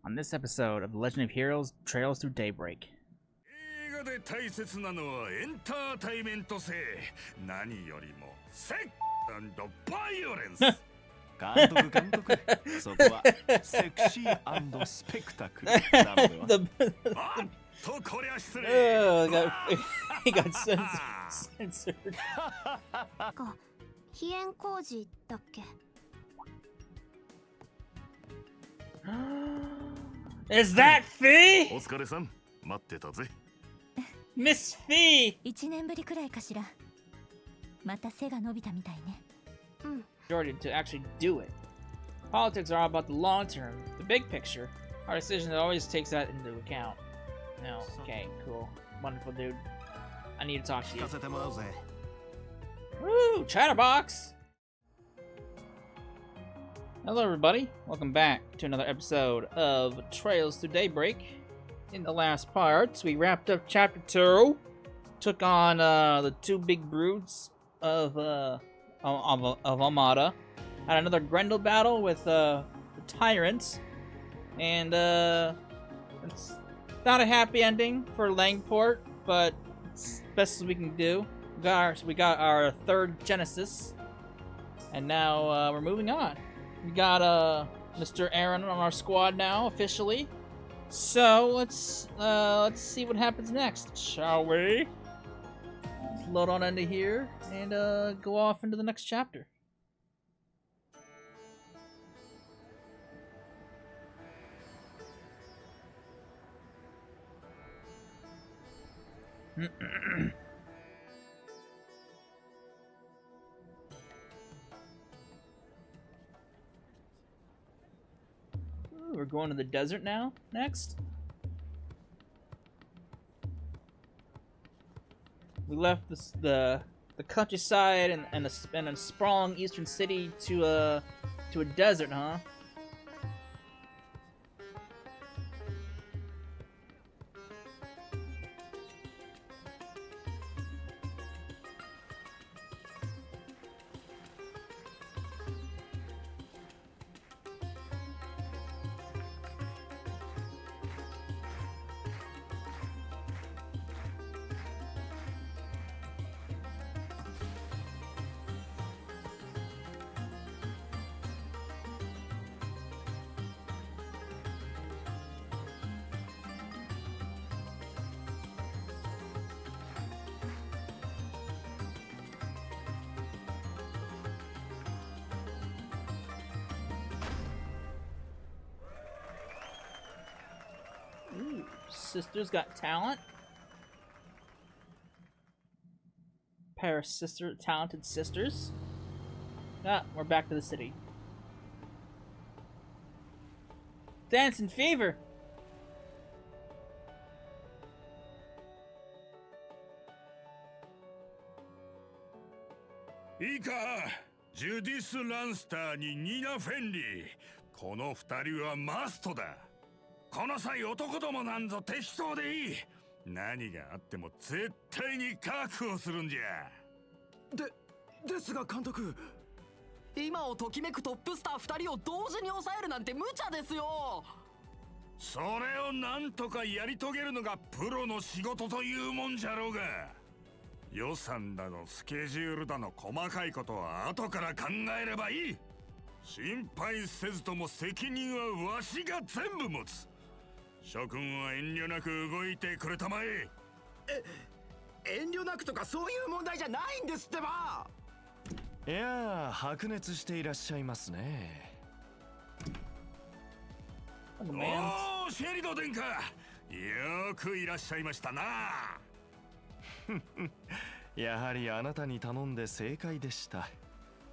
on this episode of The Legend of Heroes Trails Through Daybreak. 映画で大切なのはエンターテイメント性、何よりもセックス&バイオレンス。監督、そこはセクシー&スペクタクルなのでは。あっとこりゃ失礼。He got censored. 飛燕工事だっけ Is that Fee? お疲れさん、待ってたぜ。Miss Fee! 1年ぶりくらいかしら。また背が伸びたみたいね。Jordan to actually do it. Politics are all about the long term, the big picture. Our decision always takes that into account. No, okay, cool. Wonderful, dude. I need to talk to you. Woo! Chatterbox! Hello, everybody. Welcome back to another episode of Trails Through Daybreak. In the last parts, we wrapped up Chapter 2, took on the two big broods of Armada, had another Grendel battle with the Tyrants, and it's not a happy ending for Langport, but it's the best as we can do. We got our third Genesis, and now we're moving on. We got Mr. Aaron on our squad now officially. So let's see what happens next, shall we? Let's load on into here and go off into the next chapter. We're going to the desert now. Next, we left the countryside and a sprawling eastern city to a desert, huh? Ooh, sisters got talent. Pair of talented sisters. Ah, we're back to the city. Dancing fever. Ika, ジュディス・ランスターにニナ・フェンリー。この二人はマストだ。この際男どもなんぞ適当でいい。何があっても絶対に確保するんじゃ。ですが監督、今をときめくトップスター2人を同時に抑えるなんて無茶ですよ。それをなんとかやり遂げるのがプロの仕事というもんじゃろうが。予算だのスケジュールだの細かいことは後から考えればいい。心配せずとも責任はわしが全部持つ。諸君は遠慮なく動いてくれたまえ。遠慮なくとかそういう問題じゃないんですってば。いやー、白熱していらっしゃいますね。おー、シェリド殿下、よくいらっしゃいましたな。やはりあなたに頼んで正解でした。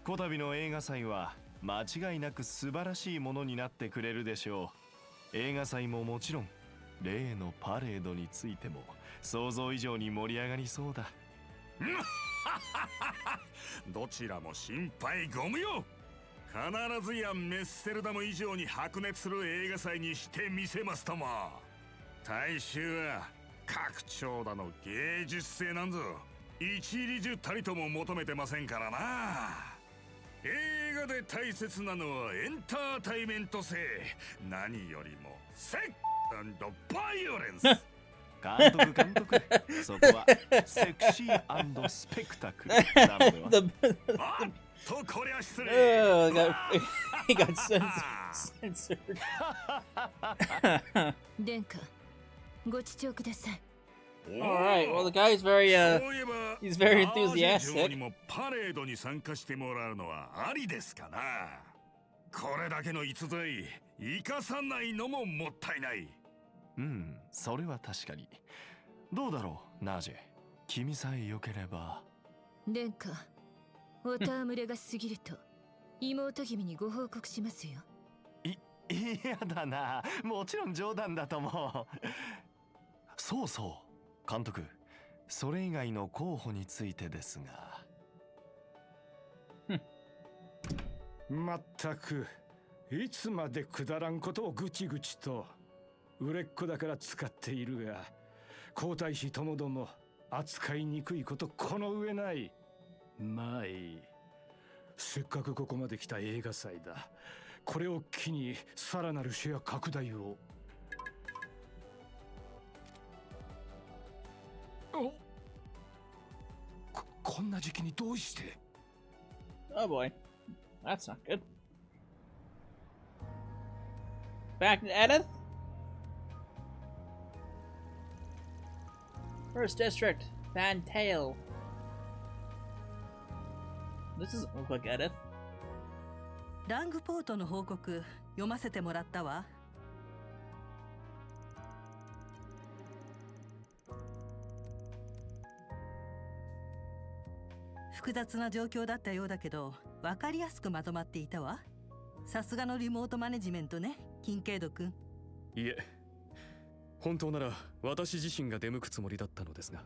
こたびの映画祭は間違いなく素晴らしいものになってくれるでしょう。映画祭ももちろん、例のパレードについても想像以上に盛り上がりそうだ。どちらも心配ご無用。必ずやメッセルダム以上に白熱する映画祭にしてみせますとも。大衆は格調だの芸術性なんぞ一理中たりとも求めてませんからな。映画で大切なのはエンターテイメント性、何よりもセックス&バイオレンス。監督そこはセクシー&スペクタクルなのでは。 あっとこりゃ失礼。He got censored. 殿下、ご視聴ください。 Alright, well, the guy's very, he's very enthusiastic. にもパレードに参加してもらうのはありですかな。これだけの逸材生かさないのももったいない。うん、それは確かに。どうだろう、ナージェ。君さえ良ければ。殿下、お戯れが過ぎると妹君にご報告しますよ。嫌だな。もちろん冗談だと思う。そうそう、監督。それ以外の候補についてですが。まったく、いつまでくだらんことをぐちぐちと。売れっ子だから使っているが、皇太子ともども扱いにくいことこの上ない。まあいい。せっかくここまで来た映画祭だ。これを機にさらなるシェア拡大を。こんな時期にどうして。 Oh boy, that's not good. Back to Edith. First District, Van Tail. This doesn't look like Edith. ラングポートの報告読ませてもらったわ。複雑な状況だったようだけど、分かりやすくまとまっていたわ。さすがのリモートマネジメントね、キンケイド君。いえ、本当なら私自身が出向くつもりだったのですが、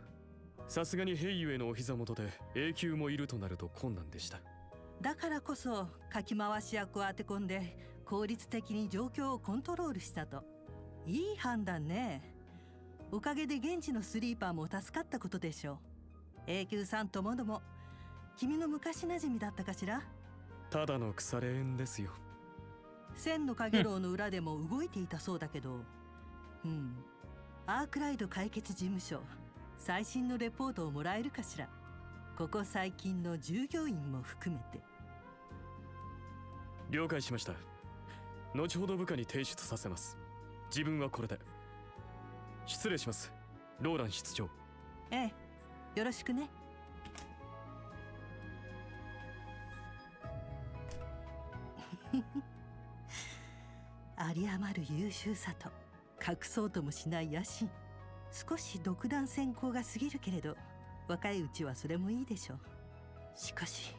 さすがにヘイユへのお膝元で永久もいるとなると困難でした。だからこそかき回し役を当て込んで効率的に状況をコントロールしたと。いい判断ね。おかげで現地のスリーパーも助かったことでしょう。永久さんともども君の昔なじみだったかしら。ただの腐れ縁ですよ。千の影楼の裏でも動いていたそうだけど、アークライド解決事務所最新のレポートをもらえるかしら。ここ最近の従業員も含めて。了解しました。後ほど部下に提出させます。自分はこれで。失礼します、ローラン室長。ええ、よろしくね。有り余る優秀さと隠そうともしない野心。少し独断専行が過ぎるけれど、若いうちはそれもいいでしょう。しかし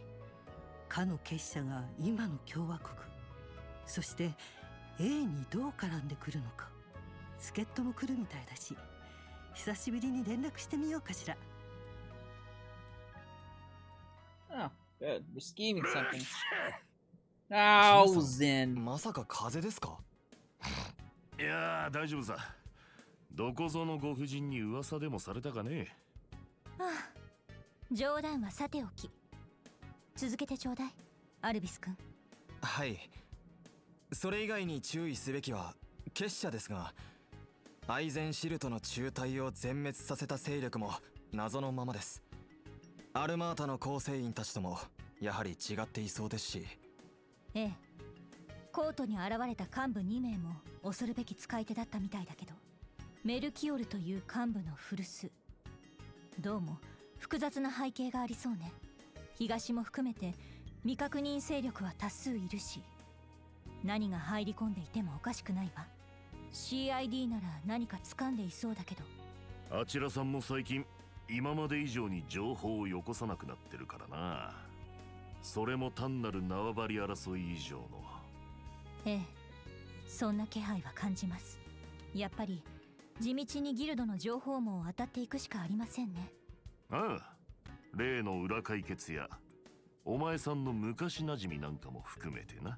かの結社が今の共和国、そして A にどう絡んでくるのか。助っ人も来るみたいだし、久しぶりに連絡してみようかしら。 Oh, good. We're scheming something. Thousand. まさか風邪ですか？いやー大丈夫さ。どこぞのご婦人に噂でもされたかね。ああ、冗談はさておき、続けてちょうだい、アルビス君。はい。それ以外に注意すべきは結社ですが、アイゼンシルトの中隊を全滅させた勢力も謎のままです。アルマータの構成員たちともやはり違っていそうですし。ええ、コートに現れた幹部2名も恐るべき使い手だったみたいだけど、メルキオルという幹部の古巣、どうも複雑な背景がありそうね。東も含めて未確認勢力は多数いるし、何が入り込んでいてもおかしくないわ。 CID なら何か掴んでいそうだけど。あちらさんも最近今まで以上に情報をよこさなくなってるからな。それも単なる縄張り争い以上の。ええ、そんな気配は感じます。やっぱり地道にギルドの情報網を当たっていくしかありませんね。ああ、例の裏解決やお前さんの昔なじみなんかも含めてな。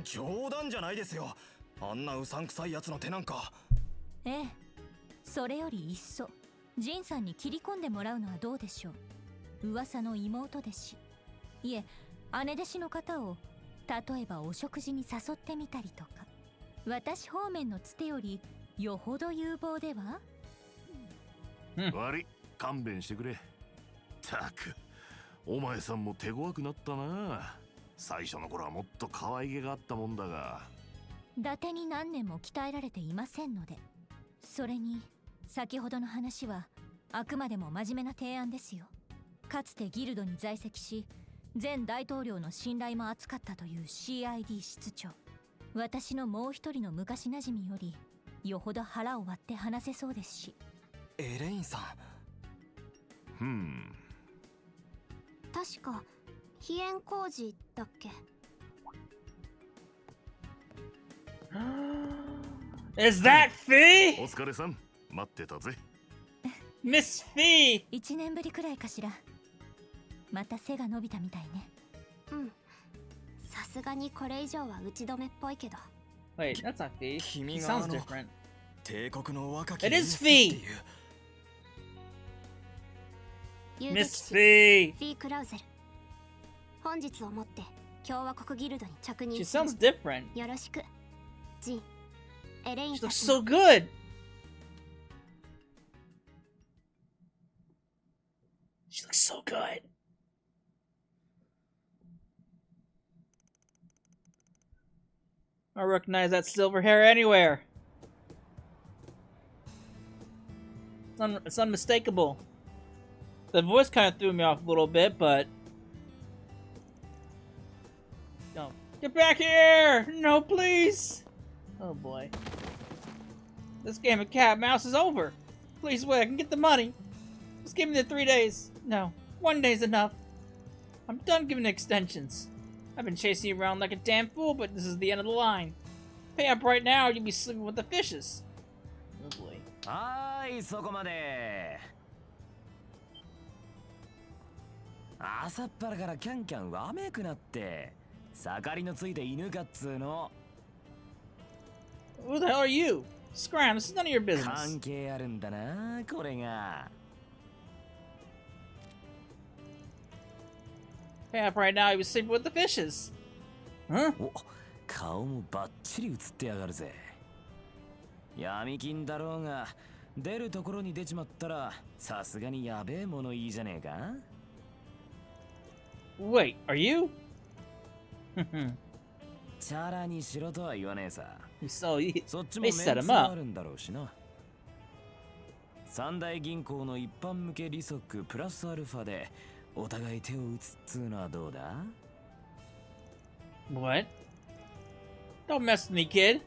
冗談じゃないですよ。あんなうさんくさいやつの手なんか。ええ、それよりいっそジンさんに切り込んでもらうのはどうでしょう。噂の妹ですし。いえ、姉弟子の方を例えばお食事に誘ってみたりとか、私方面のつてよりよほど有望では。悪い、勘弁してくれ。たく、お前さんも手強くなったな。最初の頃はもっと可愛げがあったもんだが。伊達に何年も鍛えられていませんので。それに先ほどの話はあくまでも真面目な提案ですよ。かつてギルドに在籍し前大統領の信頼も厚かったという CID 室長、私のもう一人の昔なじみよりよほど腹を割って話せそうですし。エレインさん。確か飛燕工事だっけ。Is that Fee? お疲れさん、待ってたぜ。Miss Fee! 1年ぶりくらいかしら。また背が伸びたみたいね。うん。さすがにこれ以上は打ち止めっぽいけど。Wait, that's not Fee. He 君 sounds がdifferent. 帝国の若き It is エースっていう Fee! Miss Fee! フィー・クラウゼル。本日をもって共和国ギルドに着 She 任する。 sounds different. よろしく。ジン、エレイン She た looks ち so の good! She looks so good. I recognize that silver hair anywhere. It's unmistakable. The voice kind of threw me off a little bit, but... No. Get back here! No, please! Oh boy. This game of cat and mouse is over. Please wait, I can get the money. Just give me the 3 days. No, 1 day's enough. I'm done giving extensions. I've been chasing you around like a damn fool, but this is the end of the line. Pay up right now or you'll be sleeping with the fishes. Oh boy. はーい、そこまで。朝っぱらからキャンキャンわめくなって。盛りのついて犬かっつーの。Who the hell are you? Scram, this is none of your business. 関係あるんだな、これが。Pay up right now, you'll be sleeping with the fishes. Huh? お、顔もバッチリ映ってやがるぜ。闇金だろうが、出るところに出ちまったら、さすがにやべえものいいじゃねえか。Wait, are you? チャラにしろとは言わねえさ。So he, そっちも they メン set ツ him あ up. るんだろうしな。三大銀行の一般向け利息プラスアルファでお互い手を打つっつうのはどうだ？ What? Don't mess with me, kid.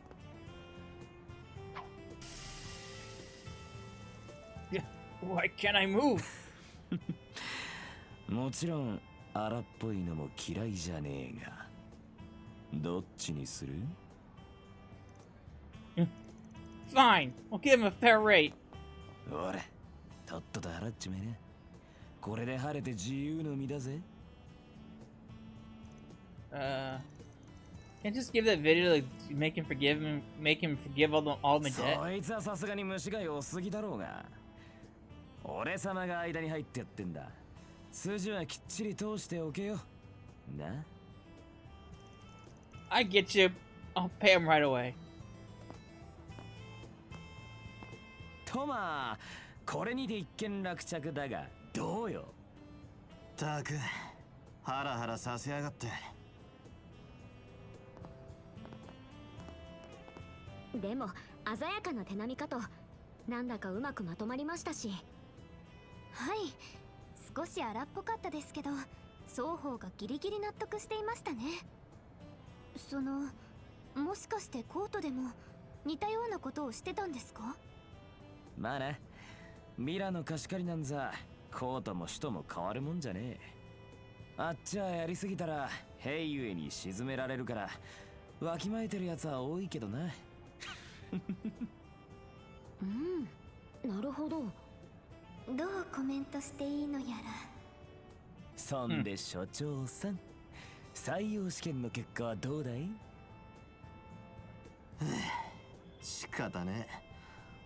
Why can't I move? もちろん荒っぽいのも嫌いじゃねえが、どっちにする？ Fine, we'll give him a fair rate. ほら、とっとと払っちまいな。これで晴れて自由の身だぜ。Can't just give that video to like, make him forgive all my debt. そいつはさすがに虫が良すぎだろうが。俺様が間に入ってやってんだ。筋はきっちり通しておけよ。な。I get you. I'll pay him right away. とまあ、これにて一件落着だが、どうよ。たく、ハラハラさせやがって。でも鮮やかな手並みかと、なんだかうまくまとまりましたし。はい、少し荒っぽかったですけど、双方がギリギリ納得していましたね。もしかしてコートでも似たようなことをしてたんですか？まあな、ミラの貸し借りなんざコートも首都も変わるもんじゃねえ。あっちはやりすぎたら兵ゆえに沈められるから、わきまえてるやつは多いけどな。うん、なるほど。どうコメントしていいのやら。そんで所長さん、採用試験の結果はどうだい？仕方ねえ。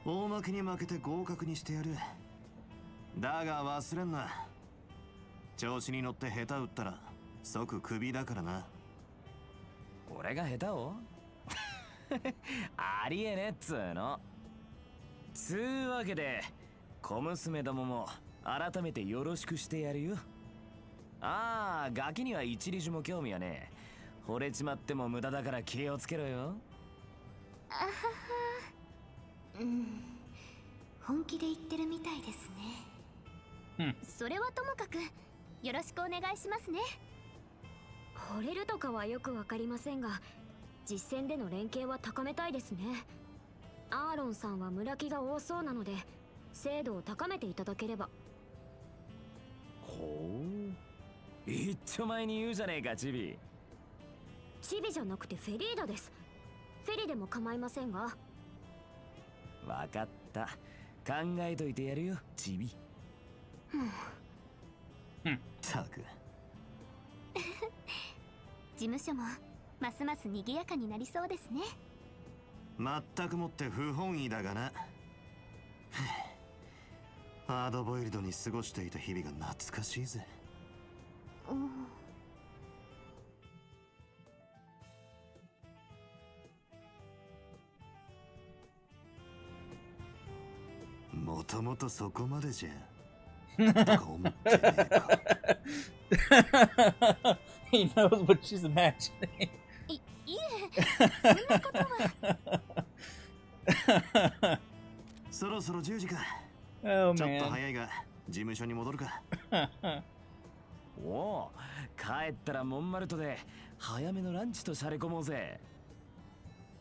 大負けに負けて合格にしてやる。だが忘れんな。調子に乗って下手打ったら即クビだからな。俺が下手をありえねえっつーの。つうわけで小娘どもも改めてよろしくしてやるよ。ああ、ガキには一リジも興味はねえ。惚れちまっても無駄だから気をつけろよ。あはは。本気で言ってるみたいですね。それはともかくよろしくお願いしますね。惚れるとかはよくわかりませんが、実戦での連携は高めたいですね。アーロンさんは村木が多そうなので精度を高めていただければ。ほう、一丁前に言うじゃねえかチビ。チビじゃなくてフェリーダです。フェリでも構いませんが。わかった、考えといてやるよチビ。たく事務所もますます賑やかになりそうですね。まったくもって不本意だがな。ハードボイルドに過ごしていた日々が懐かしいぜ。もともとそこまでじゃとか思ってねえか。He knows what she's imagining. いえ、そんなことは。そろそろ10時か。Oh, ちょっと man. 早いが事務所に戻るか。おお、帰ったらモンマルトで早めのランチとしゃれ込もうぜ。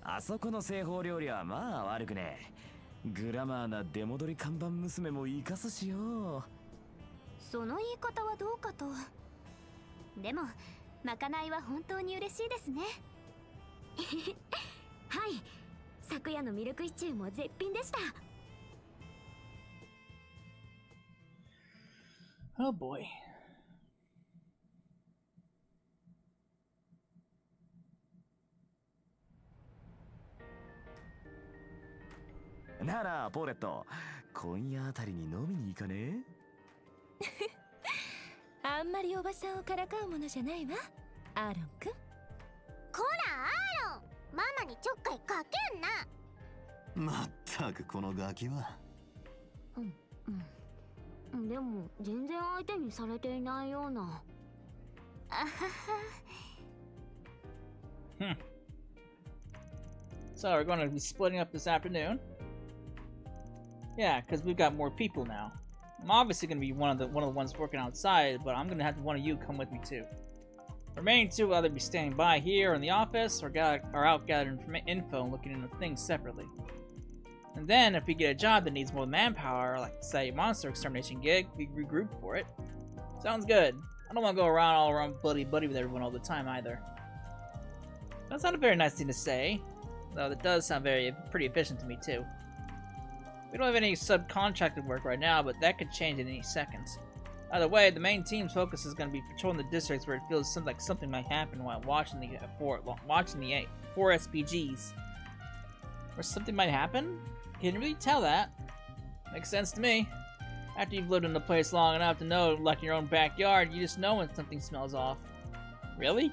あそこの製法料理はまあ悪くねえ。グラマーな出戻り看板娘も生かすしよ。その言い方はどうかと。でもまかないは本当に嬉しいですね。はい、昨夜のミルクシチューも絶品でした。Oh boy. ならポーレット、今夜あたりに飲みに行かねえ？あんまりおばさんをからかうものじゃないわ、アーロンくん。こらアーロン、ママにちょっかいかけんな。まったくこのガキは。でも全然相手にされていないような。あはは。So we're going to be splitting up this afternoon. Yeah, because we've got more people now. I'm obviously going to be one of the ones working outside, but I'm going to have one of you come with me too. The remaining two will either be standing by here in the office or out gathering info and looking into things separately. And then, if we get a job that needs more manpower, like say a monster extermination gig, we regroup for it. Sounds good. I don't want to go all around buddy-buddy with everyone all the time either. That's not a very nice thing to say, though that does sound pretty efficient to me too. We don't have any subcontracted work right now, but that could change in any seconds. Either way, the main team's focus is going to be patrolling the districts where it feels like something might happen while watching the 4 SPGs. Where something might happen? Can't really tell that. Makes sense to me. After you've lived in the place long enough to know, like in your own backyard, you just know when something smells off. Really?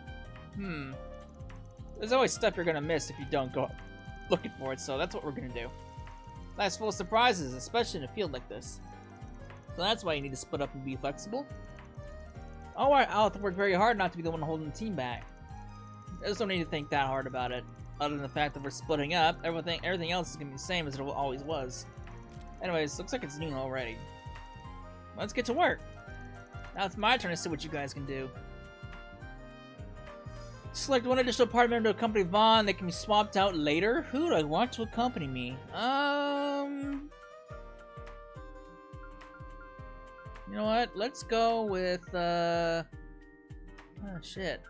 There's always stuff you're gonna miss if you don't go looking for it, so that's what we're gonna do. Life's full of surprises, especially in a field like this. So that's why you need to split up and be flexible. Alright, I'll have to work very hard not to be the one holding the team back. I just don't need to think that hard about it. Other than the fact that we're splitting up, everything else is gonna be the same as it always was. Anyways, looks like it's noon already. Let's get to work. Now it's my turn to see what you guys can do. Select one additional party member to accompany Vaughn that can be swapped out later. Who do I want to accompany me? You know what? Let's go with, oh shit.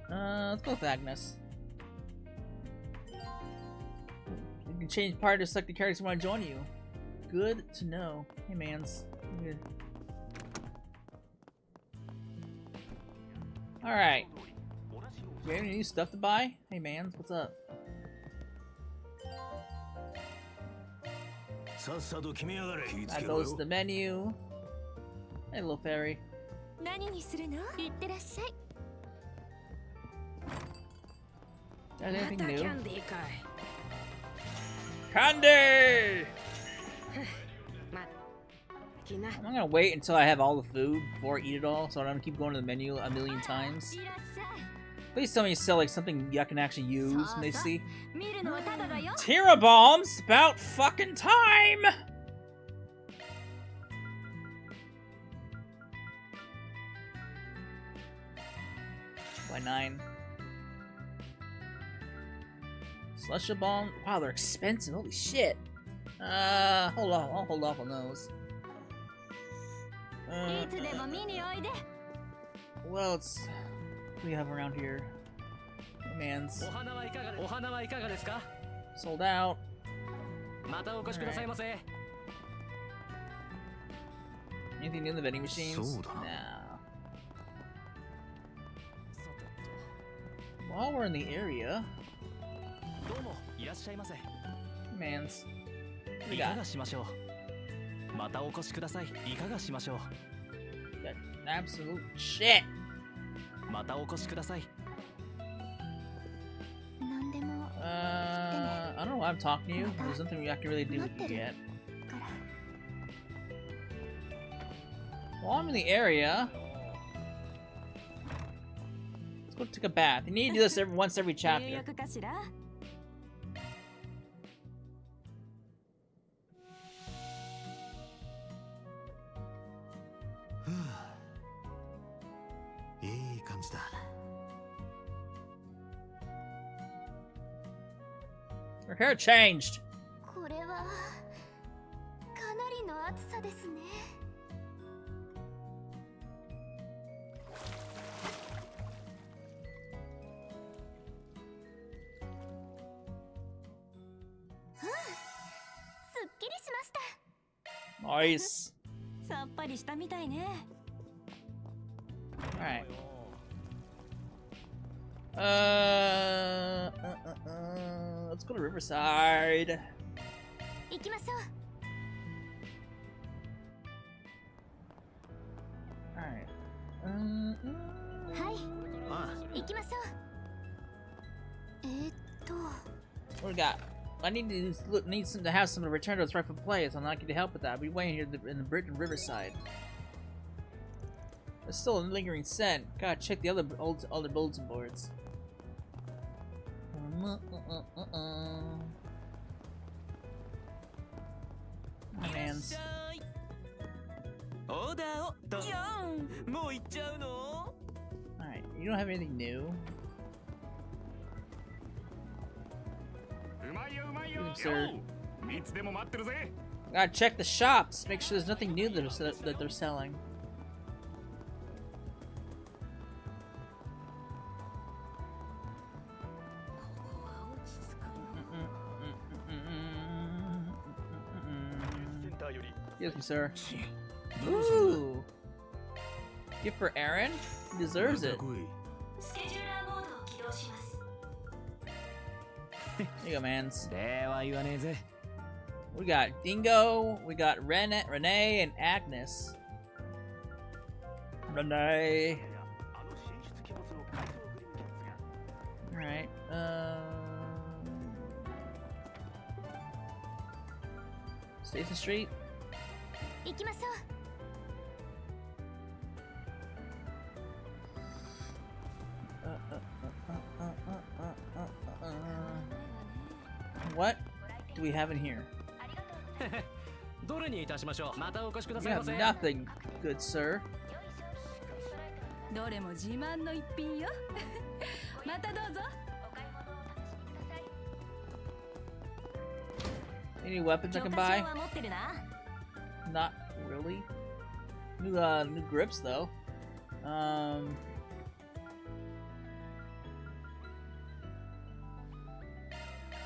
Let's go with Agnes. You can change party to select the characters who want to join you. Good to know. Hey, mans. Good. Alright. Do you have any new stuff to buy? Hey, mans. What's up? That goes to the menu. Hey, little fairy. 何にするの？いってらっしゃい。 Is there anything new? ンディーかい。 Candy! ま、きな。 I'm gonna wait until I have all the food before I eat it all, so I don't keep going to the menu a million times. いらっしゃい。 Please tell me you sell like something I can actually use when they see. 見るのはただだよ。 Tira bombs! About fucking time! By 9. Celestial bomb. Wow, they're expensive. Holy shit. Hold off. I'll hold off on those. いつでも見においで。 What else do we have around here? Man's お花はいかが、お花はいかがですか？ sold out. またお越しくださいませ。 Anything new in the vending machines? Sold. Nah. While we're in the area, どうもいらっしゃいませ。 Man's. What do い we か got? がしましょう。またお越しください。いかがしましょ Got absolute shit. う。またお越しください。何でも I don't know why I'm talking to you. There's nothing I can really do with you yet. から While I'm in the area, let's go take a bath. You need to do this once every 入 chapter. 浴かしら？ いい感じだ。 Her hair changed. これはかなりの暑さですね。 すっきりしました。 Nice. さっぱりしたみたいね。 Alright. Let's go to Riverside. 行きましょう。 Alright. はい。行きましょう。What we got? I need to have someone to return to its rightful place. I'm not going to help with that. I'll be waiting here in the Riverside. There's still a lingering scent. Gotta check the other bulletin boards. Man's. オーダーをどうぞ。もう行っちゃうの？ Alright, you don't have anything new? うまいようまいよ。 Yes, sir. いつでも待ってるぜ。 Gotta check the shops. Make sure there's nothing new that they're selling. Excuse me, sir. Ooh. Gift for Aaron? He deserves it. スケジューラーモードを起動します。 There you go, mans. 礼は言わねえぜ。 We got Dingo, we got Renee, and Agnes. Renee. Alright, Station Street? 行きましょう。 What do we have in here? どれにいたしましょう。またお越しくだ We さいま have せ。 nothing, good sir. どれも自慢の一品よ。またどうぞ。 Any weapons I 許 can 可証 buy? は持ってるな。 Not really. New grips though.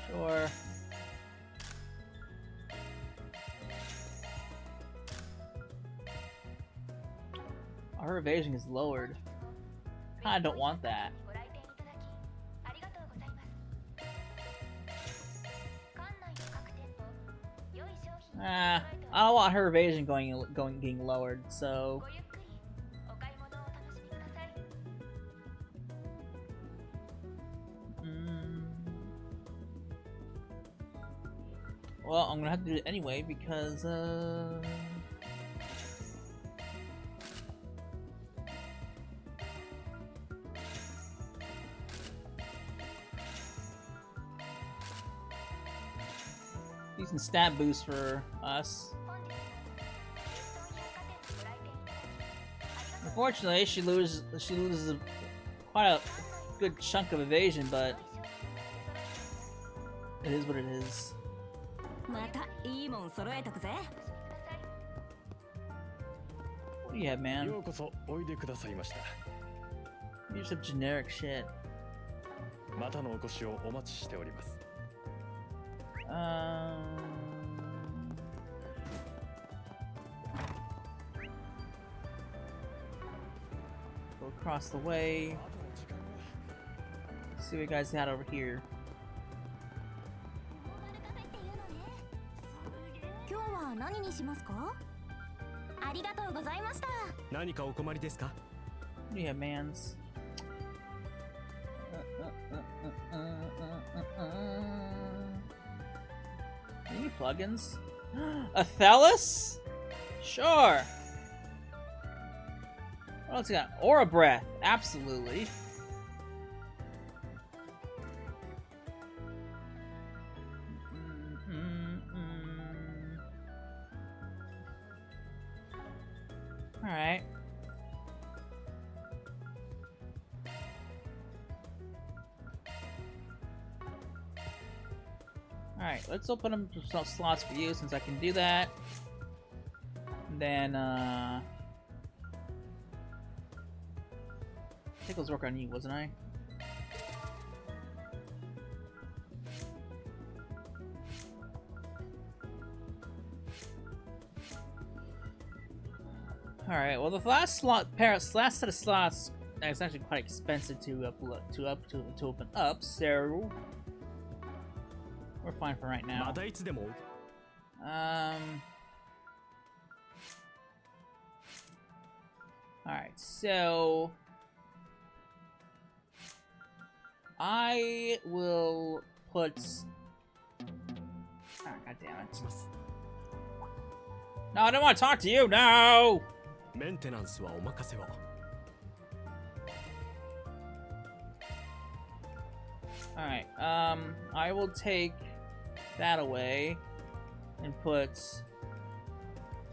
Sure. Our evasion is lowered. I don't want that. ご来店いただきありがとうございます。館内の各店舗良い商品 I don't want her evasion getting lowered, so. Well, I'm gonna have to do it anyway because decent stat boost for us. Unfortunately, she loses quite a good chunk of evasion, but it is what it is. What do you have, man? You just have generic shit. Go across the way. See what you guys got over here. Yeah, mans. Any plugins? Athelis? Sure. What else you got? Aura Breath. Absolutely. Alright. Alright, let's open up some slots for you since I can do that. And then, I think I was working on you, wasn't I? Alright, well the last set of slots is actually quite expensive to open up, so we're fine for right now. Alright, so I will put God damn it. No, I don't want to talk to you, no! Alright, I will take that away and put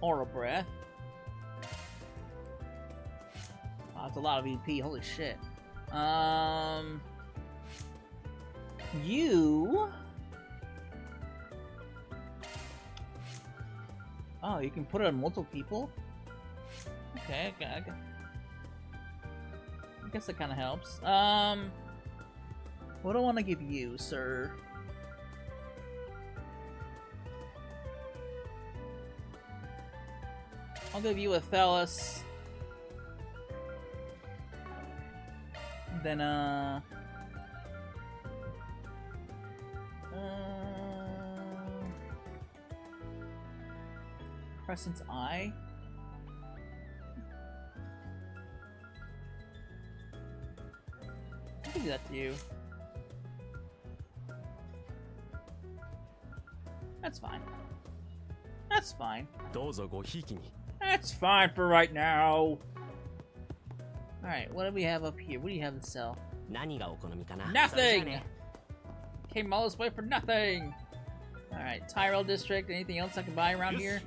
Aura Breath. Wow, that's a lot of EP, holy shit. You... Oh, you can put it on multiple people? Okay, I guess that kind of helps. What do I want to give you, sir? I'll give you Athelis. Then, Crescent's Eye? I'll give that to you. That's fine. That's fine. That's fine for right now. Alright, what do we have up here? What do you have to sell? Nothing! Came all this way for nothing! Alright, Tyrell District, anything else I can buy around here?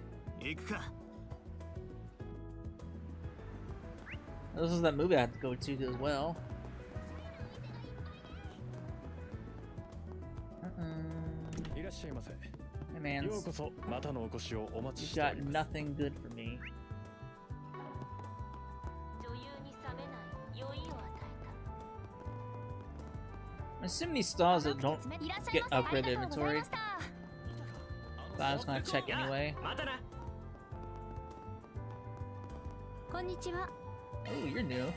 This is that movie I have to go to as well. Hey man, you got nothing good for me. I'm assuming these stalls that don't get upgrade the inventory. But I was gonna check anyway. Oh, you're new.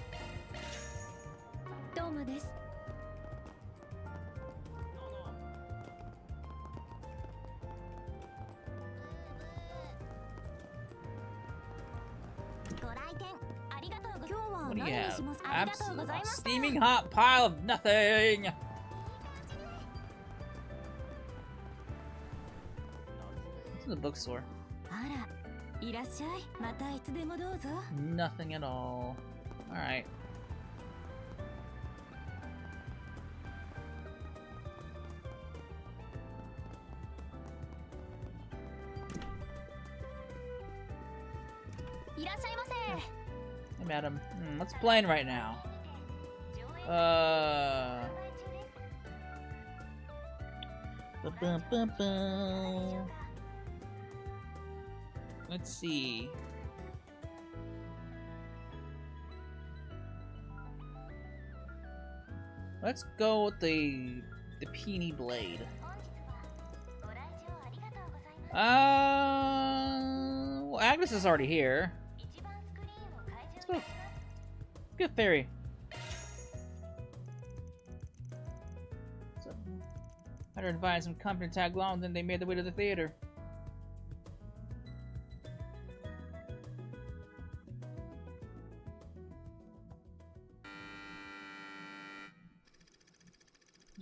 What do you have? ありがとうご Absolute ざいました。 steaming hot pile of nothing. What's in the bookstore? あら、いらっしゃい。またいつでもどうぞ。 Nothing at all. Alright. Hey, madam. What's playing right now? Let's see. Let's go with the Peony Blade. Well, Agnes is already here. Let's go. Good theory. So, I'd advise some company to tag along, then they made their way to the theater.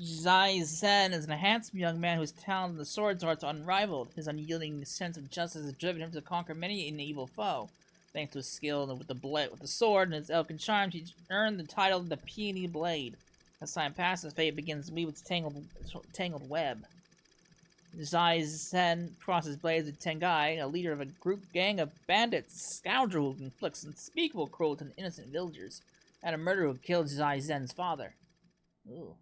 Zai Zen is a handsome young man whose talent in the swords arts are unrivaled. His unyielding sense of justice has driven him to conquer many an evil foe. Thanks to his skill with the sword and his elkin charms, he's earned the title of the Peony Blade. As time passes, fate begins to weave its tangled web. Zai Zen crosses blades with Tengai, a leader of a gang of bandits, scoundrel who inflicts unspeakable cruelty to innocent villagers, and a murderer who killed Zai Zen's father. Ooh.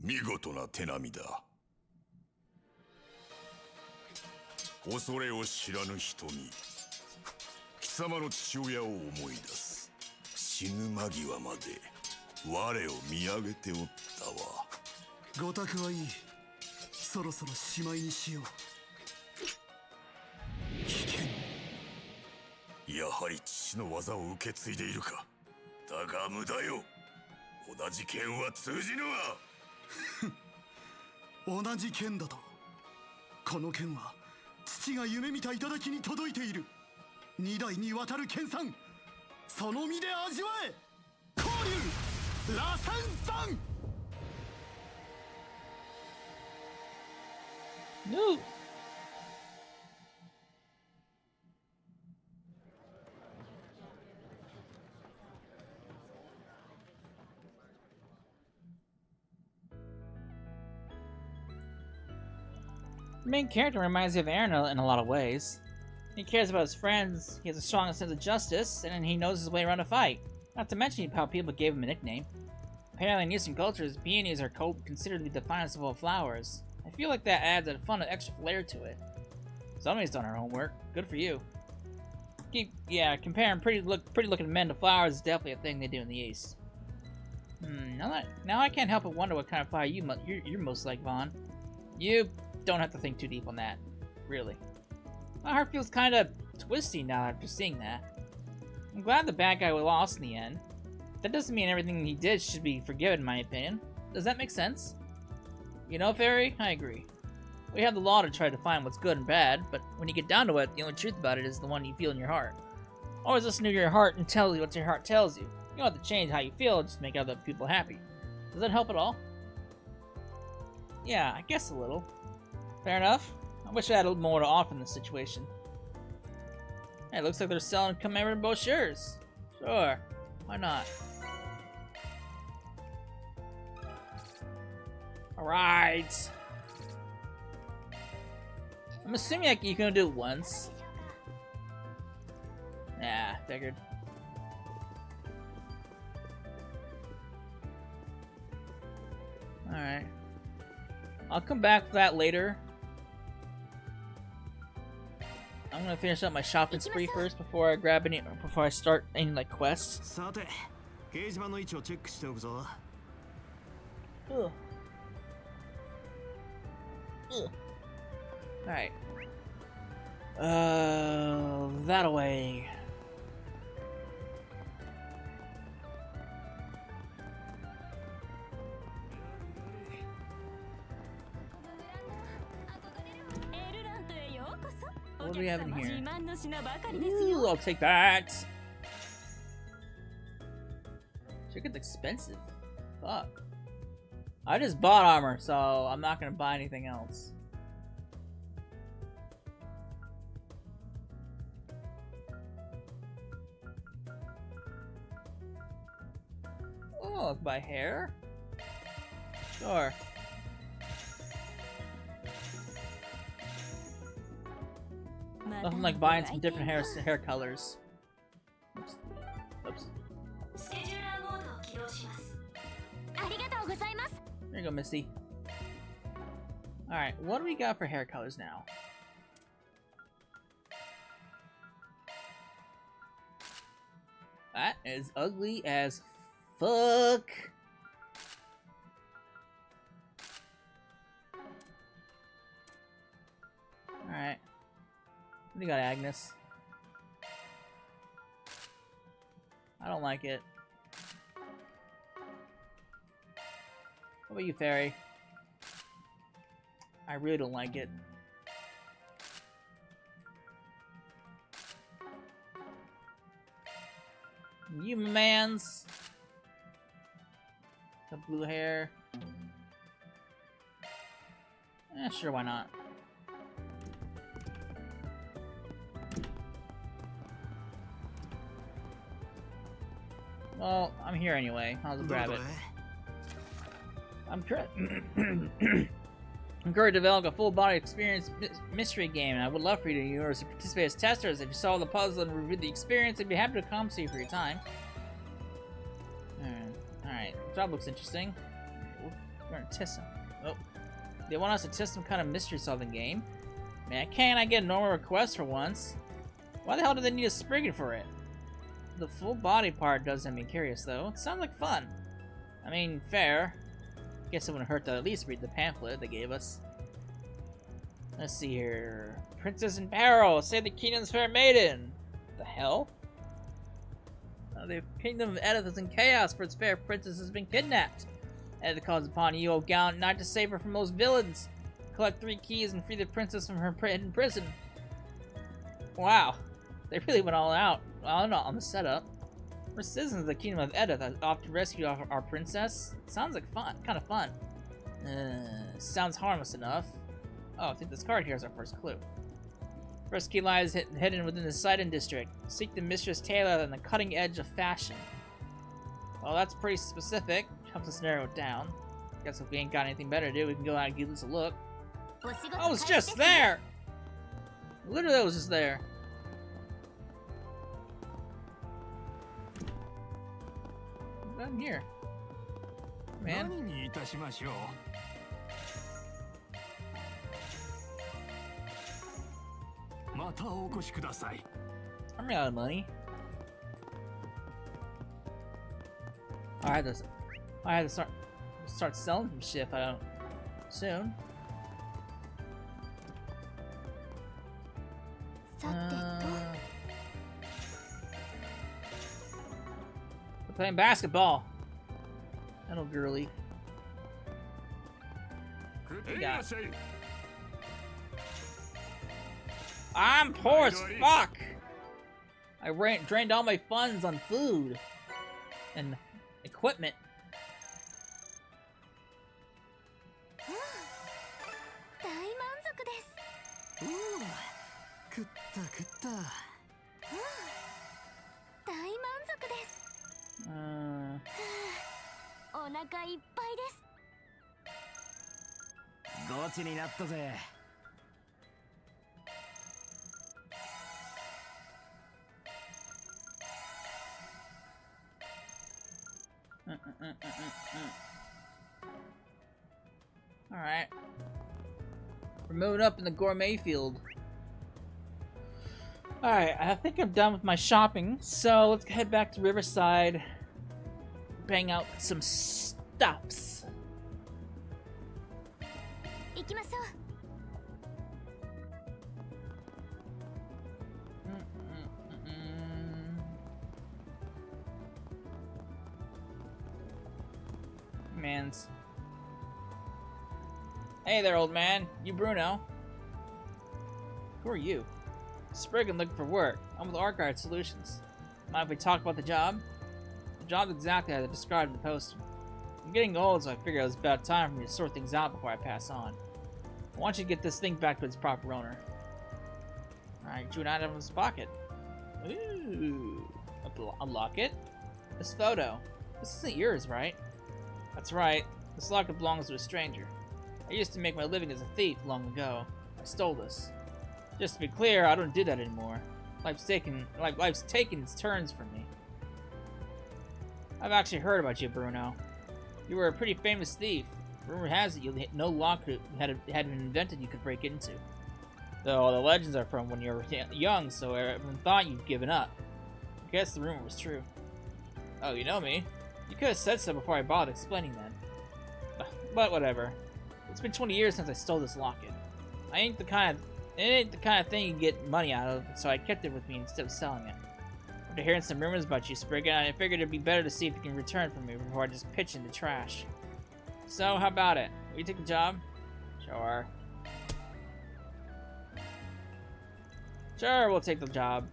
見事な手並みだ。恐れを知らぬ瞳、貴様の父親を思い出す。死ぬ間際まで我を見上げておったわ。ごたくはいい。そろそろしまいにしよう。危険。やはり父の技を受け継いでいるか。だが無駄よ。同じ剣は通じぬわ。同じ剣だと。この剣は父が夢見た頂に届いている。二代にわたる剣さん、その身で味わえ。交流螺旋山。No. The main character reminds me of Aaron in a lot of ways. He cares about his friends, he has a strong sense of justice, and he knows his way around a fight. Not to mention how people gave him a nickname. Apparently in Eastern cultures, peonies are considered to be the finest of all flowers. I feel like that adds a fun extra flair to it. Somebody's done her homework. Good for you. Comparing pretty looking men to flowers is definitely a thing they do in the East. Now I can't help but wonder what kind of flower you're most like, Vaughn. You don't have to think too deep on that, really. My heart feels kind of twisty now after seeing that. I'm glad the bad guy lost in the end. That doesn't mean everything he did should be forgiven, in my opinion. Does that make sense? You know, Fairy, I agree. We have the law to try to find what's good and bad, but when you get down to it, the only truth about it is the one you feel in your heart. Always listen to your heart and tell you what your heart tells you. You don't have to change how you feel, just make other people happy. Does that help at all? Yeah, I guess a little. Fair enough. I wish I had a little more to offer in this situation. Hey, it looks like they're selling commemorative brochures. Sure, why not? Alright. I'm assuming you can do it once. Nah, figured. Alright. I'll come back for that later. I'm gonna finish up my shopping spree first before I start any like quests. さて、掲示板の位置をチェックしておくぞ。Ugh. Alright. That away. What do we have in here? 自慢の品ばかりですよ。 Ooh, I'll take that. Chicken's expensive. Fuck. I just bought armor, so I'm not gonna buy anything else. Oh, I'll buy hair? Sure. Nothing like buying some different hair colors. Oops. Oops. There you go, Misty. Alright, what do we got for hair colors now? That is ugly as fuck. Alright. What do you got, Agnes? I don't like it. What about you, Fairy? I really don't like it. You mans. The blue hair. Sure, why not? Well, I'm here anyway. I'll just grab it. I'm currently developing a full-body experience mystery game, and I would love for you to participate as testers. If you solve the puzzle and review the experience, I'd be happy to compensate you for your time. Alright, the job looks interesting. We're gonna test them. Oh. They want us to test some kind of mystery-solving game. Man, can't I get a normal request for once? Why the hell do they need a Spriggan for it? The full body part does have me curious, though. It sounds like fun. I mean, fair. Guess it wouldn't hurt to at least read the pamphlet they gave us. Let's see here. Princess in peril! Save the kingdom's fair maiden! The hell? The kingdom of Edith is in chaos, for its fair princess has been kidnapped. Edith calls upon you, O gallant knight, to save her from those villains. Collect 3 keys and free the princess from her hidden prison. Wow. They really went all out. Well, not on the setup. We're citizens of the kingdom of Edith that opt to rescue our princess. Sounds like fun. Kind of fun. Sounds harmless enough. Oh, I think this card here is our first clue. First key lies hidden within the Sidon district. Seek the mistress Taylor on the cutting edge of fashion. Well, that's pretty specific. Helps us narrow it down. Guess if we ain't got anything better to do, we can go out and give this a look. Oh, it's just there! Literally, it was just there. I'm here. Man. I'm out of money. I had to start selling some shit if I don't soon. We're playing basketball. Little girly. What you got? I'm poor as fuck! I drained all my funds on food and equipment. Alright. We're moving up in the gourmet field. Alright, I think I'm done with my shopping, so let's head back to Riverside. Bang out some stuffs. Mans. Hey there, old man. You Bruno. Who are you? Spriggan looking for work. I'm with Archive Solutions. Mind if we talk about the job? The job's exactly as I described in the poster. I'm getting old, so I figured it was about time for me to sort things out before I pass on. I want you to get this thing back to its proper owner. Alright, drew an item from his pocket. Ooh, a locket? This photo. This isn't yours, right? That's right. This locket belongs to a stranger. I used to make my living as a thief long ago. I stole this. Just to be clear, I don't do that anymore. Life's taken its turns from me. I've actually heard about you, Bruno. You were a pretty famous thief. Rumor has it no locket had been invented you could break into. Though all the legends are from when you were young, so everyone thought you'd given up. I guess the rumor was true. Oh, you know me. You could have said so before I bothered explaining then. But whatever. It's been 20 years since I stole this locket. It ain't the kind of thing you get money out of, so I kept it with me instead of selling it. After hearing some rumors about you, Spriggan, I figured it'd be better to see if you can return from me before I just pitch in the trash. So, how about it? Will you take the job? Sure. Sure, we'll take the job.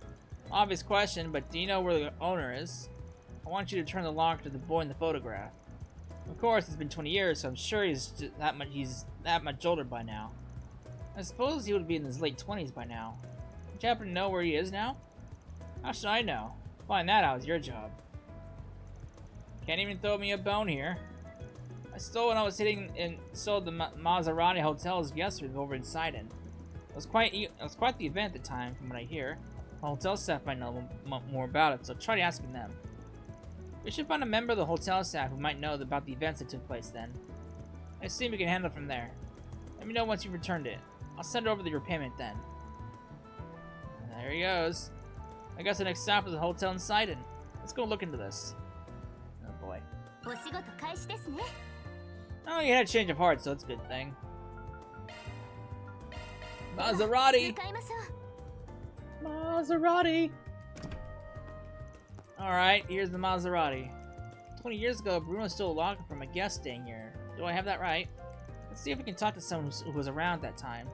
Obvious question, but do you know where the owner is? I want you to turn the lock to the boy in the photograph. Of course, it's been 20 years, so I'm sure he's that much older by now. I suppose he would be in his late 20s by now. Would you happen to know where he is now? How should I know? Find that out is your job. Can't even throw me a bone here. I stole when I was sold the Maserati Hotel's guest room over in Sidon. It was quite the event at the time, from what I hear. The hotel staff might know more about it, so try asking them. We should find a member of the hotel staff who might know about the events that took place then. I assume we can handle it from there. Let me know once you've returned it. I'll send over your payment then. And there he goes. I guess the next stop is the hotel in Sidon. Let's go look into this. Oh boy. Oh, you had a change of heart, so that's a good thing. Maserati! Maserati! Alright, here's the Maserati. 20 years ago, Bruno stole a locket from a guest staying here. Do I have that right? Let's see if we can talk to someone who was around that time.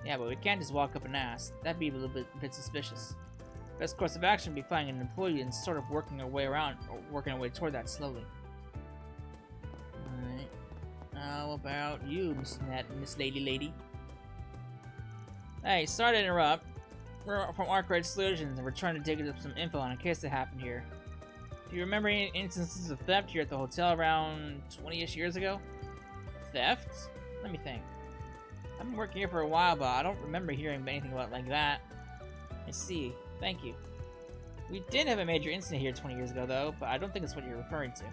Yeah, but we can't just walk up and ask. That'd be a little bit suspicious. Best course of action would be finding an employee and sort of working our way toward that slowly. Alright. How about you, Miss Lady? Hey, sorry to interrupt. We're from Archive Solutions, and we're trying to dig up some info on a case that happened here. Do you remember any instances of theft here at the hotel around 20-ish years ago? Theft? Let me think. I've been working here for a while, but I don't remember hearing anything about like that. I see. Thank you. We did have a major incident here 20 years ago, though, but I don't think it's what you're referring to.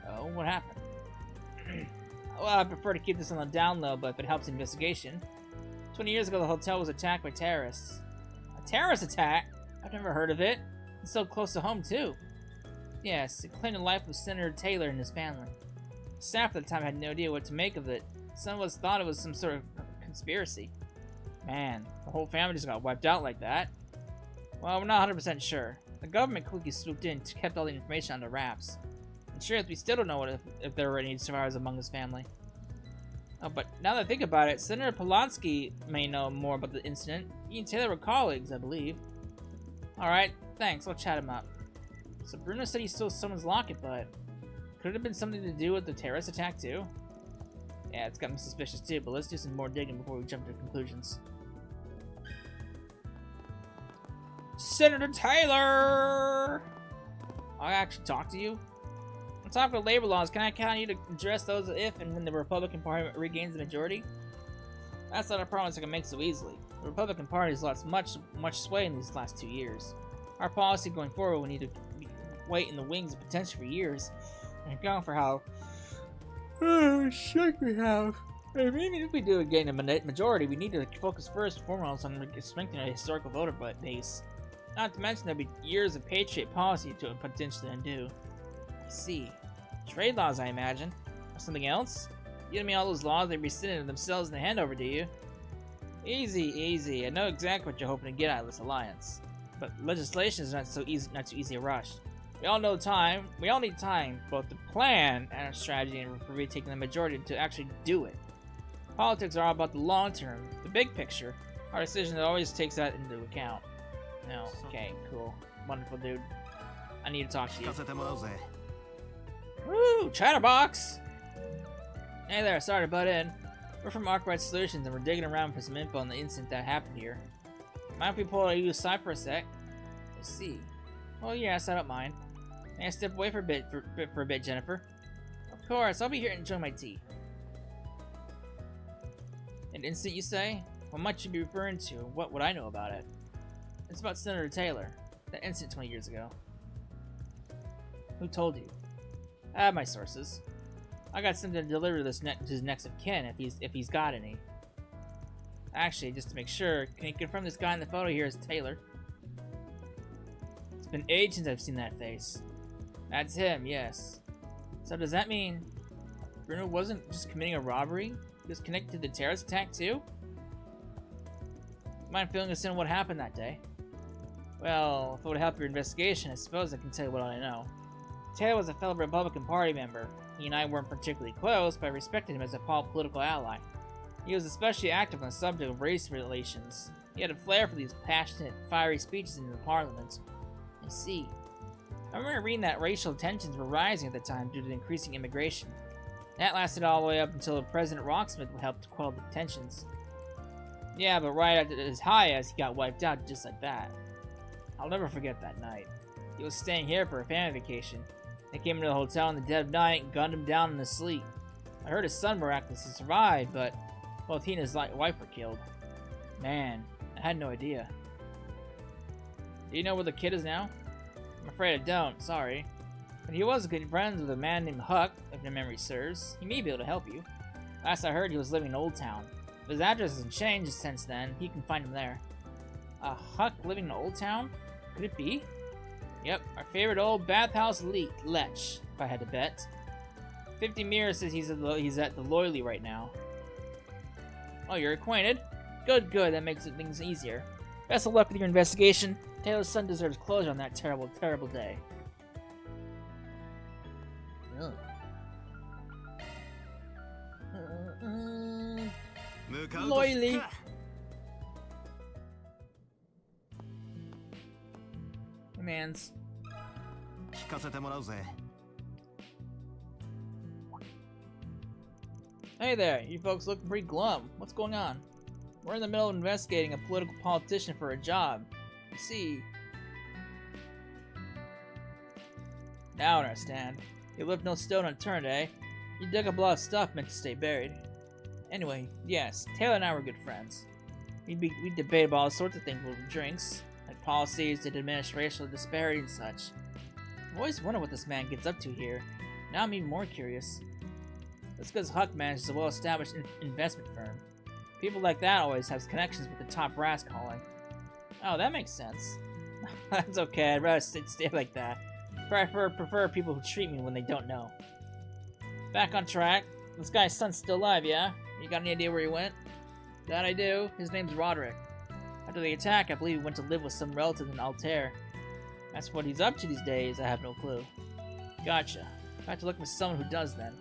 Oh, what happened? Well, I prefer to keep this on the down low, but if it helps the investigation. 20 years ago, the hotel was attacked by terrorists. A terrorist attack? I've never heard of it. It's so close to home, too. Yes, it claimed the life of Senator Taylor and his family. The staff at the time had no idea what to make of it. Some of us thought it was some sort of conspiracy. Man, the whole family just got wiped out like that. Well, we're not 100% sure. The government quickly swooped in and kept all the information under wraps. In truth, we still don't know if there were any survivors among his family. Oh, but now that I think about it, Senator Polanski may know more about the incident. He and Taylor were colleagues, I believe. Alright, thanks. I'll chat him up. So Bruno said he stole someone's locket, but could it have been something to do with the terrorist attack, too? Yeah, it's got me suspicious, too, but let's do some more digging before we jump to conclusions. Senator Taylor! I actually talk to you? On top of labor laws, can I count on you to address those if and when the Republican Party regains the majority? That's not a promise I can make so easily. The Republican Party has lost much sway in these last 2 years. Our policy going forward will need to wait in the wings of potential for years and account for how shook we have. I mean, if we do gain a majority, we need to focus first and foremost on strengthening our historical voter base. Not to mention there'll be years of Patriot policy to potentially undo. I see. Trade laws, I imagine. Or something else? You don't mean all those laws they rescinded themselves in the handover, do you? Easy. I know exactly what you're hoping to get out of this alliance. But legislation is not too easy a rush. We all need time, both to plan and our strategy and for retaking the majority to actually do it. Politics are all about the long term, the big picture. Our decision always takes that into account. No, okay, cool. Wonderful, dude. I need to talk to you. Woo! Chatterbox! Hey there, sorry to butt in. We're from Arkwright Solutions and we're digging around for some info on the incident that happened here. Mind if we pull you aside for a sec? Let's see. Oh yes, I don't mind. May I step away for a bit, Jennifer? Of course, I'll be here enjoying my tea. An incident, you say? What might you be referring to? What would I know about it? It's about Senator Taylor. That incident 20 years ago. Who told you? I have my sources. I got something to deliver to his next of kin if he's got any. Actually, just to make sure, can you confirm this guy in the photo here is Taylor? It's been ages since I've seen that face. That's him, yes. So does that mean Bruno wasn't just committing a robbery? He was connected to the terrorist attack too? Mind filling us in what happened that day? Well, if it would help your investigation, I suppose I can tell you what I know. Taylor was a fellow Republican Party member. He and I weren't particularly close, but I respected him as a political ally. He was especially active on the subject of race relations. He had a flair for these passionate, fiery speeches in the Parliament. I see. I remember reading that racial tensions were rising at the time due to increasing immigration. That lasted all the way up until President Rocksmith helped quell the tensions. Yeah, but right after as high as he got wiped out just like that. I'll never forget that night. He was staying here for a family vacation. They came into the hotel in the dead of night and gunned him down in his sleep. I heard his son miraculously survived, but both he and his wife were killed. Man, I had no idea. Do you know where the kid is now? I'm afraid I don't, sorry. But he was good friends with a man named Huck, if my memory serves. He may be able to help you. Last I heard, he was living in Old Town. If his address hasn't changed since then, you can find him there. Huck living in Old Town? Could it be? Yep, our favorite old bathhouse Lech, if I had to bet. 50 Mirror says he's at the Loyally right now. Oh, you're acquainted? Good, that makes things easier. Best of luck with your investigation. Taylor's son deserves closure on that terrible, terrible day. Ugh. Loyally. Commands. Hey there, you folks looking pretty glum. What's going on? We're in the middle of investigating a political politician for a job. You see. Now I understand. You left no stone unturned, eh? You dug up a lot of stuff meant to stay buried. Anyway, yes, Taylor and I were good friends. We debated about all sorts of things over drinks, like policies to diminish racial disparity and such. I've always wondered what this man gets up to here. Now I'm even more curious. That's because Huck manages a well-established investment firm. People like that always have connections with the top brass calling. Oh, that makes sense. That's okay, I'd rather stay like that. Prefer people who treat me when they don't know. Back on track. This guy's son's still alive, yeah? You got any idea where he went? That I do. His name's Roderick. After the attack, I believe he went to live with some relative in Altair. That's what he's up to these days, I have no clue. Gotcha. I have to look for someone who does then.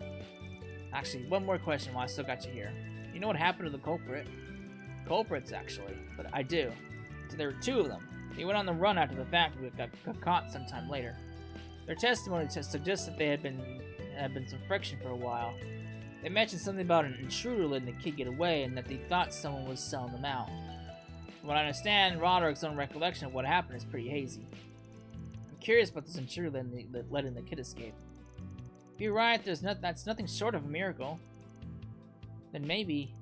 Actually, one more question while I still got you here. You know what happened to the culprit? Culprits, actually. But I do. So there were two of them. They went on the run after the fact but got caught sometime later. Their testimony suggests that they had been some friction for a while. They mentioned something about an intruder letting the kid get away and that they thought someone was selling them out. From what I understand, Roderick's own recollection of what happened is pretty hazy. I'm curious about this intruder letting the kid escape. If you're right, that's nothing short of a miracle. Then maybe...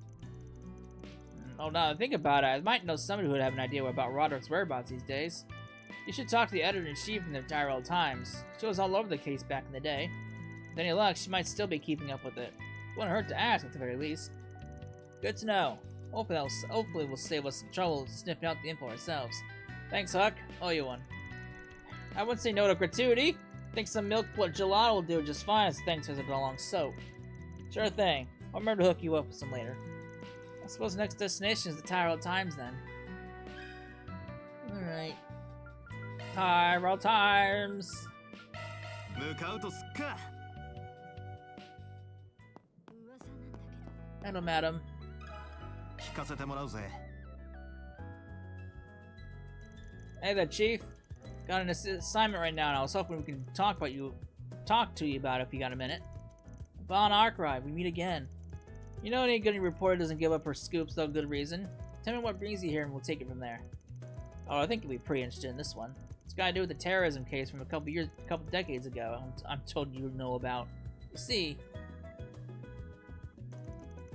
Oh, now that I think about it, I might know somebody who would have an idea about Roderick's whereabouts these days. You should talk to the editor-in-chief from the Tyrell Times. She was all over the case back in the day. With any luck, she might still be keeping up with it. Wouldn't hurt to ask, at the very least. Good to know. Hopefully we'll save us some trouble sniffing out the info ourselves. Thanks, Huck. Owe you one. I wouldn't say no to gratuity. Think some milk gelato will do just fine as thanks as a long soap. Sure thing. I'll remember to hook you up with some later. I suppose the next destination is the Tyrell Times then. Alright. Tyrell Times! Hello, madam. Hey there, Chief. Got an assignment right now, and I was hoping we can talk to you about it if you got a minute. Von Archive, we meet again. You know any good reporter doesn't give up her scoops without good reason? Tell me what brings you here and we'll take it from there. Oh, I think you'll be pretty interested in this one. It's got to do with the terrorism case from a couple decades ago. I'm told you know about. You see,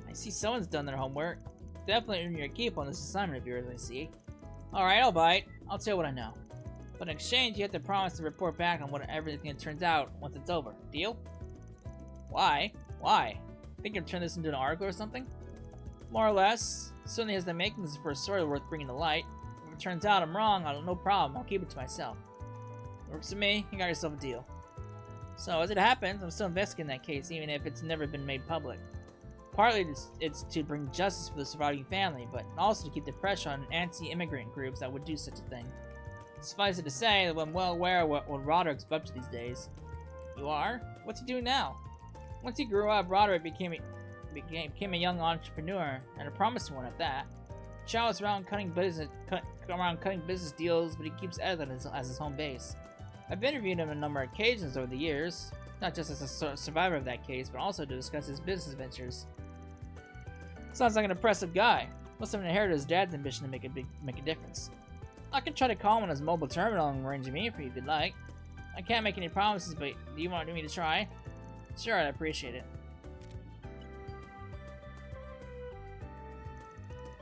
I see someone's done their homework. Definitely earn your keep on this assignment of yours, I see. Alright, I'll bite. I'll tell you what I know. But in exchange, you have to promise to report back on everything that turns out once it's over. Deal? Why? Why? Think you'll turn this into an article or something? More or less. Certainly has the makings for a story worth bringing to light. If it turns out I'm wrong, no problem. I'll keep it to myself. Works for me. You got yourself a deal. So, as it happens, I'm still investigating that case, even if it's never been made public. Partly it's to bring justice for the surviving family, but also to keep the pressure on anti-immigrant groups that would do such a thing. Suffice it to say that I'm well aware of what Roderick's up to these days. You are? What's he doing now? Once he grew up, Roderick became a young entrepreneur, and a promising one at that. Chow's around cutting business deals, but he keeps Edland as his home base. I've interviewed him on a number of occasions over the years, not just as a survivor of that case, but also to discuss his business ventures. Sounds like an impressive guy. Must have inherited his dad's ambition to make a difference. I can try to call him on his mobile terminal and arrange a meeting for you if you'd like. I can't make any promises, but do you want me to try? Sure, I'd appreciate it.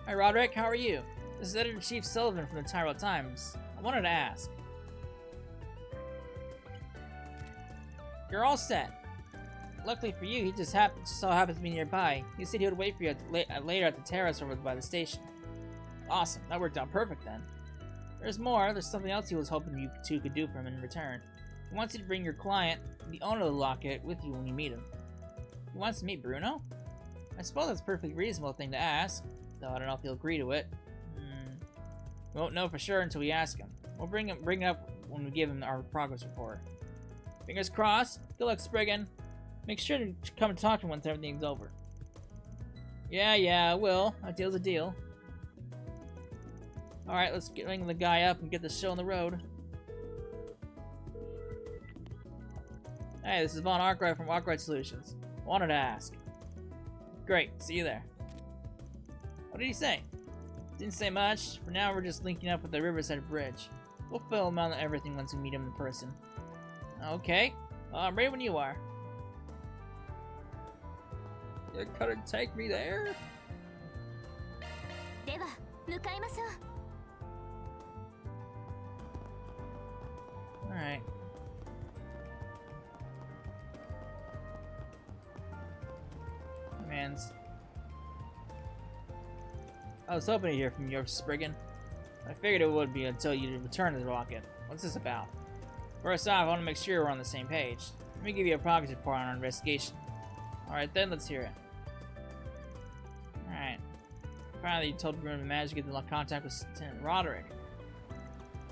Hi Roderick, how are you? This is Editor-Chief Sullivan from the Tyrell Times. I wanted to ask. You're all set. Luckily for you, he just so happens to be nearby. He said he would wait for you later at the terrace over by the station. Awesome, that worked out perfect then. There's more. There's something else he was hoping you two could do for him in return. He wants you to bring your client, the owner of the locket, with you when you meet him. He wants to meet Bruno? I suppose that's a perfectly reasonable thing to ask, though I don't know if he'll agree to it. We won't know for sure until we ask him. We'll bring it up when we give him our progress report. Fingers crossed. Good luck, Spriggan. Make sure to come and talk to him once everything's over. Yeah, I will. A deal's a deal. Alright, let's ring the guy up and get the show on the road. Hey, this is Von Arkwright from Arkwright Solutions. Wanted to ask. Great, see you there. What did he say? Didn't say much. For now, we're just linking up with the Riverside Bridge. We'll fill him out on everything once we meet him in person. Okay. I'm ready when you are. You couldn't take me there? では、向かいましょう。Alright. Commands. I was hoping to hear from you, Spriggan. I figured it would be until you return to the rocket. What's this about? First off, I want to make sure we're on the same page. Let me give you a progress report on our investigation. Alright then, let's hear it. Alright. Apparently you told Bruno to manage to get in contact with Lieutenant Roderick.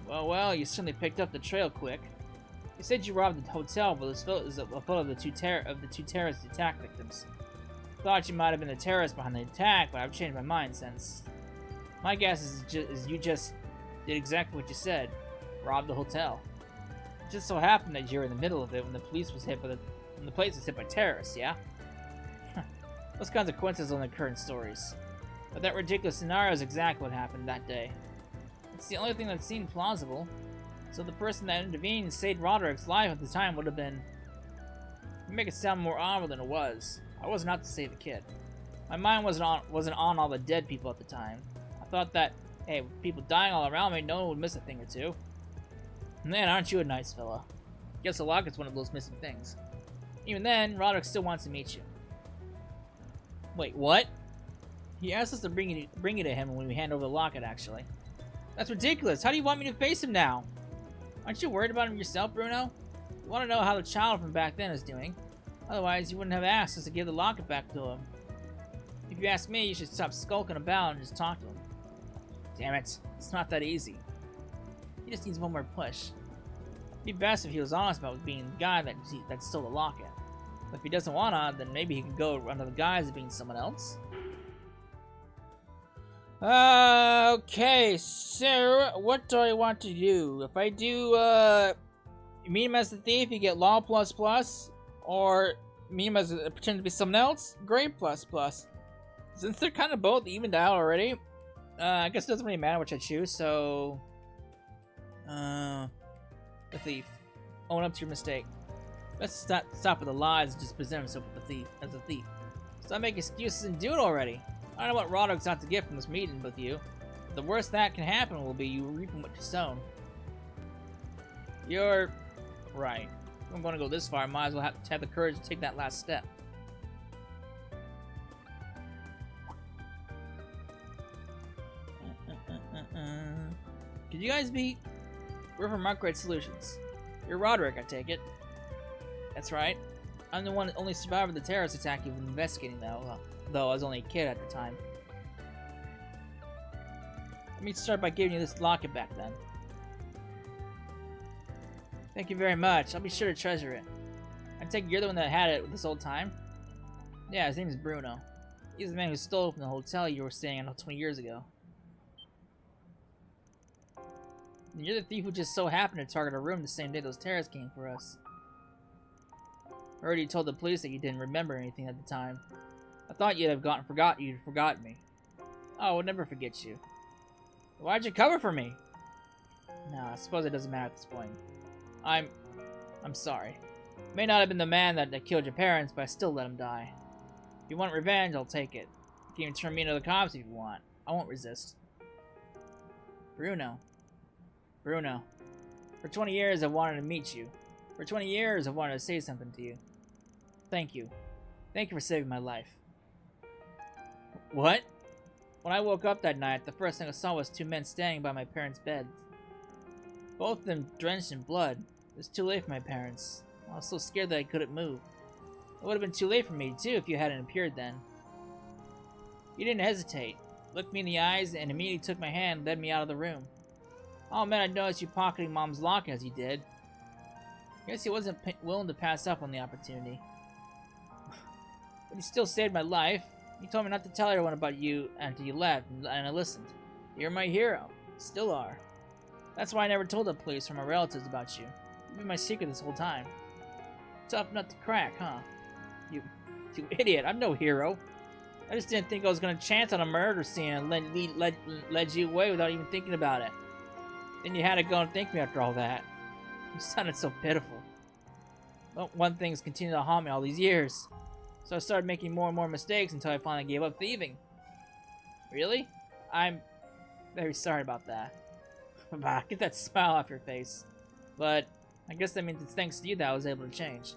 Well, you certainly picked up the trail quick. You said you robbed the hotel, but this photo is a photo of the two terrorist attack victims. Thought you might have been the terrorist behind the attack, but I've changed my mind since. My guess is you just did exactly what you said. Robbed the hotel. It just so happened that you were in the middle of it when the place was hit by terrorists, yeah? Those kinds of coincidences only occur in stories. But that ridiculous scenario is exactly what happened that day. It's the only thing that seemed plausible. So the person that intervened and saved Roderick's life at the time would have been... You make it sound more honorable than it was. I wasn't out to save a kid. My mind wasn't on all the dead people at the time. I thought that, hey, with people dying all around me, no one would miss a thing or two. Man, aren't you a nice fella? Guess the locket's one of those missing things. Even then, Roderick still wants to meet you. Wait, what? He asked us to bring it to him when we hand over the locket, actually. That's ridiculous. How do you want me to face him now? Aren't you worried about him yourself, Bruno? You want to know how the child from back then is doing. Otherwise, you wouldn't have asked us to give the locket back to him. If you ask me, you should stop skulking about and just talk to him. Damn it. It's not that easy. He just needs one more push. It'd be best if he was honest about being the guy that stole the locket. But if he doesn't wanna, then maybe he can go under the guise of being someone else. Okay, so what do I want to do? If I do meet him as the thief, you get law ++, or meet him as pretend to be someone else, grade ++. Since they're kind of both evened out already, I guess it doesn't really matter which I choose. So, the thief. Own up to your mistake. Let's stop with the lies and just present himself as a thief. Stop making excuses and do it already. I don't know what Roderick's out to get from this meeting with you. The worst that can happen will be you reaping what you sown. You're right. If I'm going to go this far, I might as well have the courage to take that last step. Could you guys be? We're from Upgrade Solutions. You're Roderick, I take it. That's right. I'm the one that only survived the terrorist attack you've been investigating, though I was only a kid at the time. Let me start by giving you this locket back then. Thank you very much. I'll be sure to treasure it. I take it you're the one that had it this whole time? Yeah, his name is Bruno. He's the man who stole from the hotel you were staying at 20 years ago. And you're the thief who just so happened to target our room the same day those terrorists came for us. I already told the police that you didn't remember anything at the time. I thought you'd forgotten me. Oh, I would never forget you. Why'd you cover for me? No, I suppose it doesn't matter at this point. I'm sorry. May not have been the man that killed your parents, but I still let him die. If you want revenge, I'll take it. You can even turn me into the cops if you want. I won't resist. Bruno. For 20 years I've wanted to meet you. For 20 years I've wanted to say something to you. Thank you. Thank you for saving my life. What? When I woke up that night, the first thing I saw was two men standing by my parents' beds. Both of them drenched in blood. It was too late for my parents. I was so scared that I couldn't move. It would have been too late for me, too, if you hadn't appeared then. You didn't hesitate. Looked me in the eyes and immediately took my hand and led me out of the room. Oh man, I noticed you pocketing Mom's locket as you did. Guess he wasn't willing to pass up on the opportunity. But he still saved my life. He told me not to tell everyone about you until you left, and I listened. You're my hero. Still are. That's why I never told the police or my relatives about you. You've been my secret this whole time. Tough nut to crack, huh? You idiot. I'm no hero. I just didn't think I was going to chance on a murder scene and led you away without even thinking about it. Then you had to go and thank me after all that. You sounded so pitiful. But one thing's continued to haunt me all these years. So I started making more and more mistakes until I finally gave up thieving. Really? I'm very sorry about that. Get that smile off your face. But I guess that means it's thanks to you that I was able to change.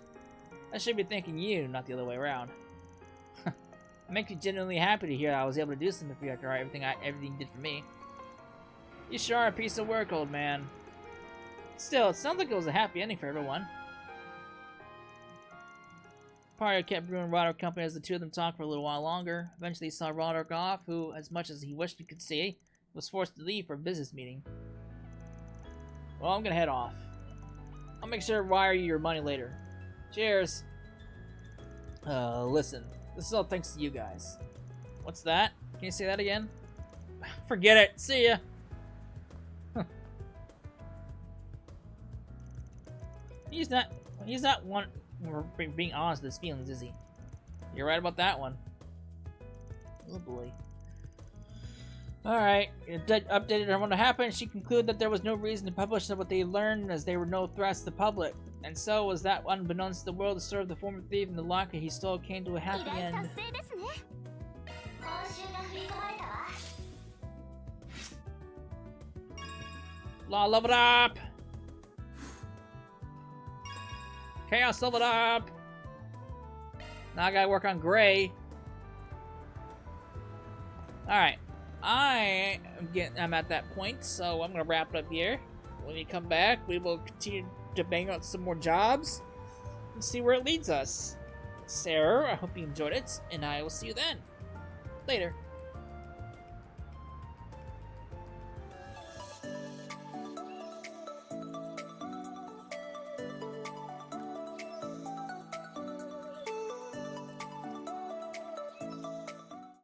I should be thanking you, not the other way around. It makes me genuinely happy to hear that I was able to do something for you after everything you did for me. You sure are a piece of work, old man. Still, it sounds like it was a happy ending for everyone. Party kept Bruno and Roderick company as the two of them talked for a little while longer. Eventually he saw Roderick off, who, as much as he wished he could stay, was forced to leave for a business meeting. Well, I'm gonna head off. I'll make sure to wire you your money later. Cheers! Listen. This is all thanks to you guys. What's that? Can you say that again? Forget it! See ya! He's not one being honest with his feelings, is he? You're right about that one. Oh boy. Alright, updated everyone what happened. She concluded that there was no reason to publish what they learned as there were no threats to the public. And so was that unbeknownst to the world, to serve the former thief and the locket he stole came to a happy end. Law leveled up! Chaos leveled up! Now I gotta work on Gray. Alright. I'm at that point, so I'm gonna wrap it up here. When we come back, we will continue to bang out some more jobs and see where it leads us. Sarah, I hope you enjoyed it, and I will see you then. Later.